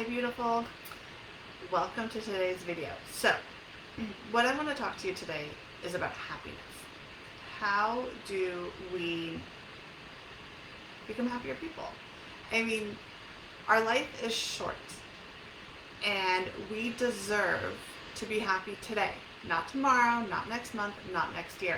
Hi beautiful, welcome to today's video. So what I'm going to talk to you today is about happiness. How do we become happier people? I mean, our life is short and we deserve to be happy today, not tomorrow, not next month, not next year.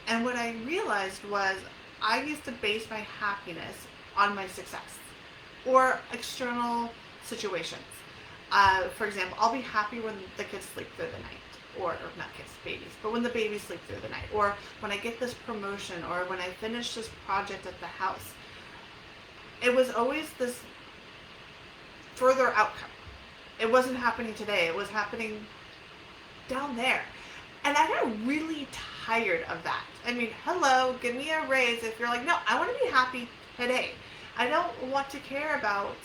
And what I realized was I used to base my happiness on my success or external situations. For example, I'll be happy when the kids sleep through the night, or not kids, babies, but when the babies sleep through the night, or when I get this promotion, or when I finish this project at the house. It was always this further outcome. It wasn't happening today, it was happening down there. And I got really tired of that. I mean, hello, give me a raise if you're like, no, I want to be happy today. I don't want to care about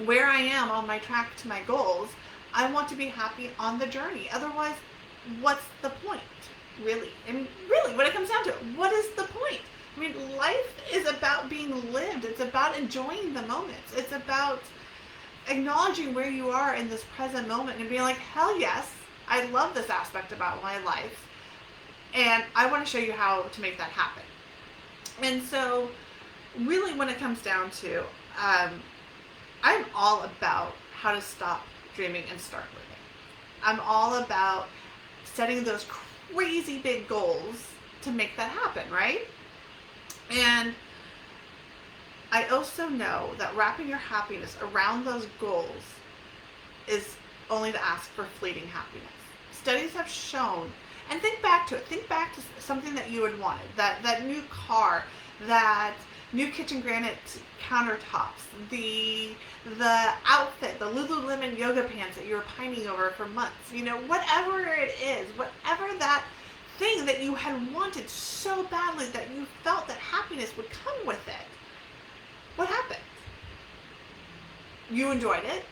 where I am on my track to my goals. I want to be happy on the journey. Otherwise, what's the point? Really? I mean, really, when it comes down to it, what is the point? I mean, life is about being lived. It's about enjoying the moments. It's about acknowledging where you are in this present moment and being like, hell yes, I love this aspect about my life. And I want to show you how to make that happen. And so really when it comes down to, I'm all about how to stop dreaming and start living. I'm all about setting those crazy big goals to make that happen, right? And I also know that wrapping your happiness around those goals is only to ask for fleeting happiness. Studies have shown, and think back to it, think back to something that you had wanted, that new car, that new kitchen granite countertops, the outfit, the Lululemon yoga pants that you were pining over for months, whatever it is, whatever that thing that you had wanted so badly that you felt that happiness would come with it. What happened? You enjoyed it.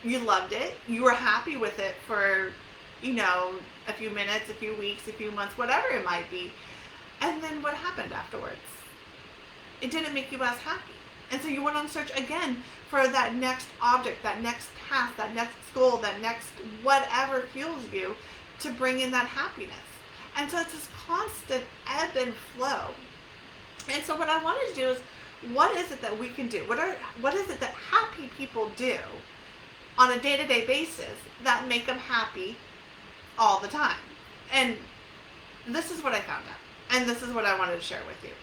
You loved it. You were happy with it for, a few minutes, a few weeks, a few months, whatever it might be. And then what happened afterwards? It didn't make you as happy. And so you went on search again for that next object, that next task, that next goal, that next whatever fuels you to bring in that happiness. And so it's this constant ebb and flow. And so what I wanted to do is, what is it that we can do? What is it that happy people do on a day-to-day basis that make them happy all the time? And this is what I found out. And this is what I wanted to share with you.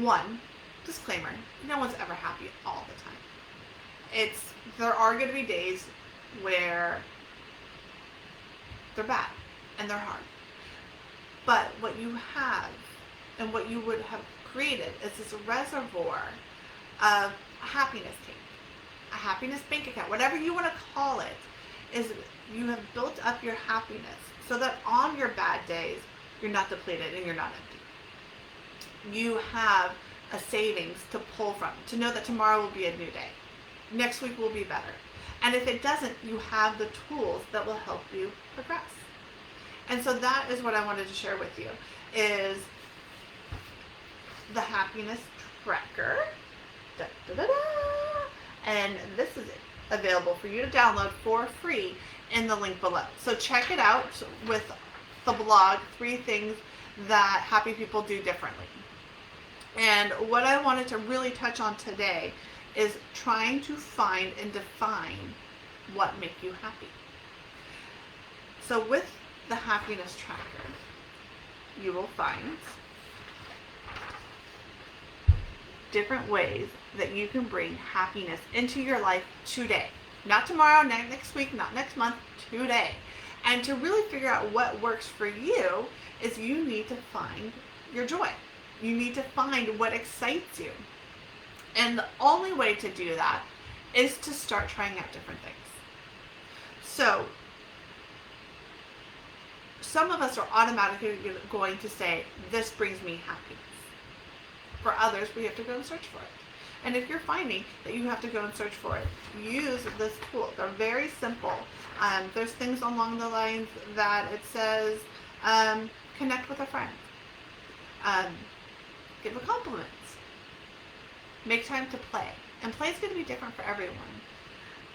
One, disclaimer, no one's ever happy all the time. There are going to be days where they're bad and they're hard. But what you have and what you would have created is this reservoir of a happiness tank, a happiness bank account, whatever you want to call it, is you have built up your happiness so that on your bad days, you're not depleted and you're not empty. You have a savings to pull from, to know that tomorrow will be a new day. Next week will be better. And if it doesn't, you have the tools that will help you progress. And so that is what I wanted to share with you, is the happiness tracker. Da, da, da, da. And this is available for you to download for free in the link below. So check it out with the blog, 3 things that happy people do differently. And what I wanted to really touch on today is trying to find and define what makes you happy. So with the happiness tracker, you will find different ways that you can bring happiness into your life today. Not tomorrow, not next week, not next month, today. And to really figure out what works for you is you need to find your joy. You need to find what excites you. And the only way to do that is to start trying out different things. So, some of us are automatically going to say, this brings me happiness. For others, we have to go and search for it. And if you're finding that you have to go and search for it, use this tool. They're very simple. There's things along the lines that it says, connect with a friend. Give a compliment. Make time to play. And play is going to be different for everyone.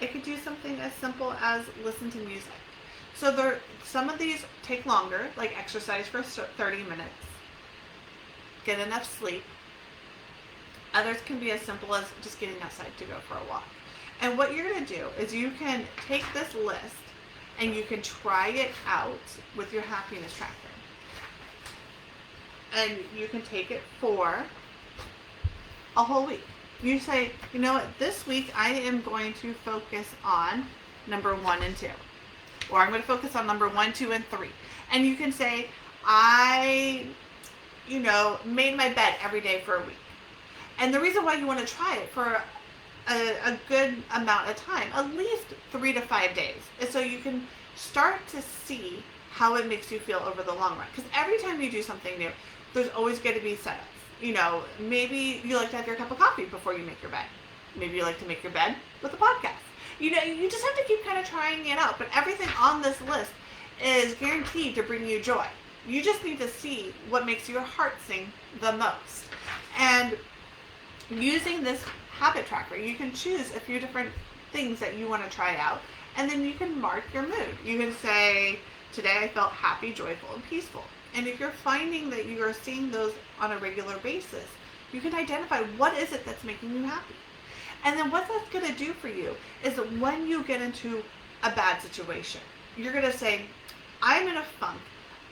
It could do something as simple as listen to music. So some of these take longer, like exercise for 30 minutes, get enough sleep. Others can be as simple as just getting outside to go for a walk. And what you're going to do is you can take this list and you can try it out with your happiness tracker. And you can take it for a whole week. You say, you know what, this week I am going to focus on number 1 and 2. Or I'm going to focus on number 1, 2, and 3. And you can say, I, made my bed every day for a week. And the reason why you want to try it for a good amount of time, at least 3 to 5 days, is so you can start to see how it makes you feel over the long run. Because every time you do something new, there's always going to be setups. Maybe you like to have your cup of coffee before you make your bed. Maybe you like to make your bed with a podcast. You just have to keep kind of trying it out. But everything on this list is guaranteed to bring you joy. You just need to see what makes your heart sing the most. And using this habit tracker, you can choose a few different things that you want to try out, and then you can mark your mood. You can say, today I felt happy, joyful, and peaceful. And if you're finding that you are seeing those on a regular basis, you can identify what is it that's making you happy. And then what that's going to do for you is that when you get into a bad situation, you're going to say, I'm in a funk,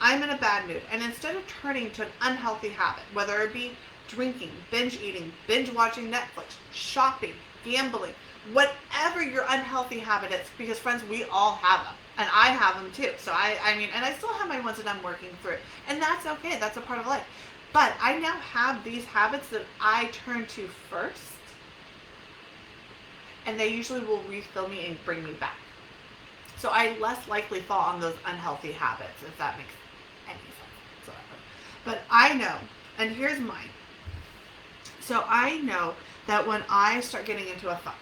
I'm in a bad mood. And instead of turning to an unhealthy habit, whether it be drinking, binge eating, binge watching Netflix, shopping, gambling, whatever your unhealthy habit is, because friends, we all have them. And I have them too. So and I still have my ones that I'm working through. And that's okay. That's a part of life. But I now have these habits that I turn to first. And they usually will refill me and bring me back. So I less likely fall on those unhealthy habits, if that makes any sense whatsoever. But I know, and here's mine. So I know that when I start getting into a funk,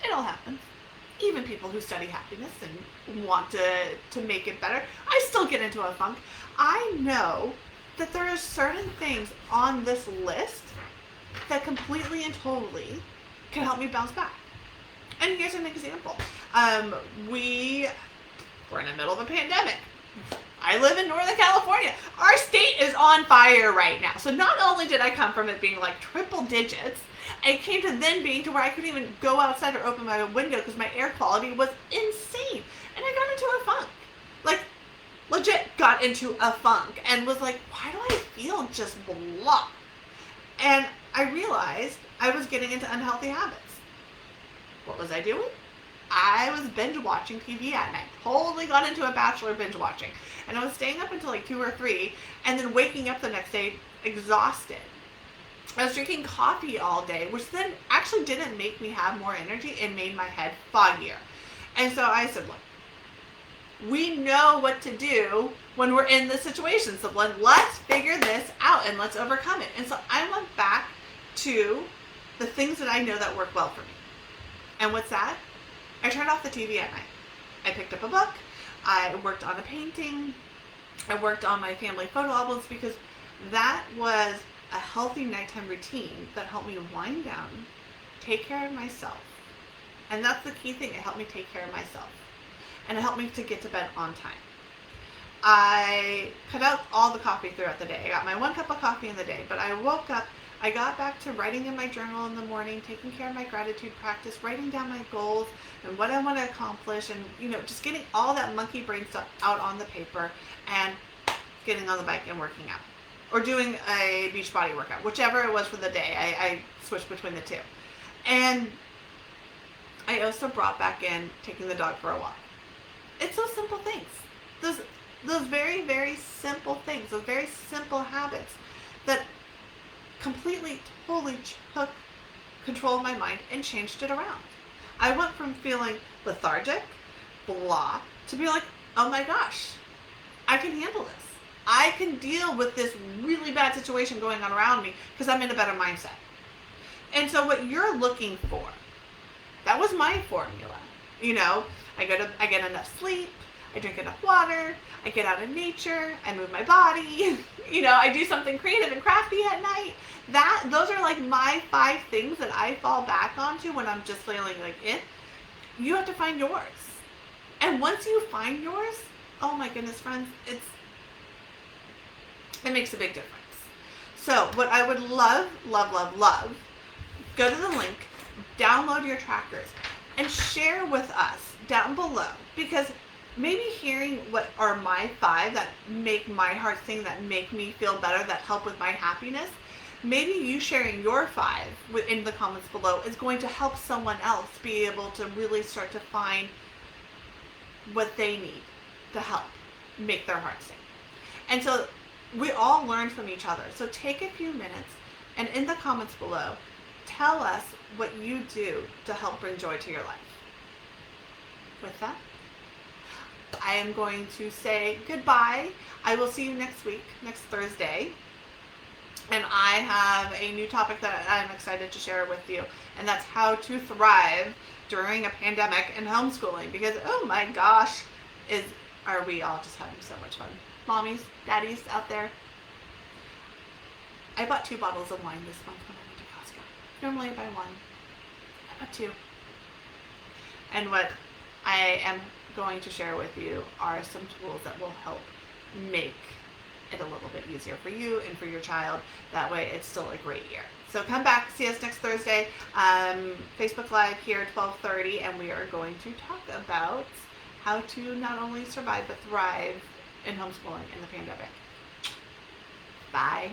it all happens. Even people who study happiness and want to make it better, I still get into a funk. I know that there are certain things on this list that completely and totally can help me bounce back. And here's an example. We're in the middle of a pandemic. I live in Northern California. Our state is on fire right now. So not only did I come from it being like triple digits, it came to then being to where I couldn't even go outside or open my window because my air quality was insane. And I got into a funk. Like, legit got into a funk and was like, why do I feel just blah? And I realized I was getting into unhealthy habits. What was I doing? I was binge watching TV at night. Totally got into a Bachelor binge watching. And I was staying up until like 2 or 3 and then waking up the next day exhausted. I was drinking coffee all day, which then actually didn't make me have more energy. It made my head foggier. And so I said, look, we know what to do when we're in this situation. So let's figure this out and let's overcome it. And so I went back to the things that I know that work well for me. And what's that? I turned off the TV at night. I picked up a book. I worked on a painting. I worked on my family photo albums because that was a healthy nighttime routine that helped me wind down, take care of myself. And that's the key thing. It helped me take care of myself. And it helped me to get to bed on time. I cut out all the coffee throughout the day. I got my 1 cup of coffee in the day, but I woke up, I got back to writing in my journal in the morning, taking care of my gratitude practice, writing down my goals and what I want to accomplish, and just getting all that monkey brain stuff out on the paper and getting on the bike and working out. Or doing a beach body workout, whichever it was for the day. I switched between the two. And I also brought back in taking the dog for a walk. It's those simple things. Those very, very simple things, those very simple habits that completely, totally took control of my mind and changed it around. I went from feeling lethargic, blah, to be like, oh my gosh, I can handle this. I can deal with this really bad situation going on around me because I'm in a better mindset. And so what you're looking for, that was my formula. I get enough sleep. I drink enough water, I get out in nature, I move my body, I do something creative and crafty at night. Those are like my 5 things that I fall back onto when I'm just feeling like it. You have to find yours. And once you find yours, oh my goodness, friends, it makes a big difference. So what I would love, go to the link, download your trackers, and share with us down below, because maybe hearing what are my 5 that make my heart sing, that make me feel better, that help with my happiness, maybe you sharing your 5 in the comments below is going to help someone else be able to really start to find what they need to help make their heart sing. And so we all learn from each other. So take a few minutes and in the comments below, tell us what you do to help bring joy to your life. With that, I am going to say goodbye. I will see you next week, next Thursday. And I have a new topic that I'm excited to share with you. And that's how to thrive during a pandemic and homeschooling. Because, oh my gosh, are we all just having so much fun. Mommies, daddies out there. I bought 2 bottles of wine this month when I went to Costco. Normally I buy 1. I bought 2. And what I am going to share with you are some tools that will help make it a little bit easier for you and for your child. That way it's still a great year. So come back, see us next Thursday, Facebook Live here at 12:30, and we are going to talk about how to not only survive but thrive in homeschooling in the pandemic. Bye.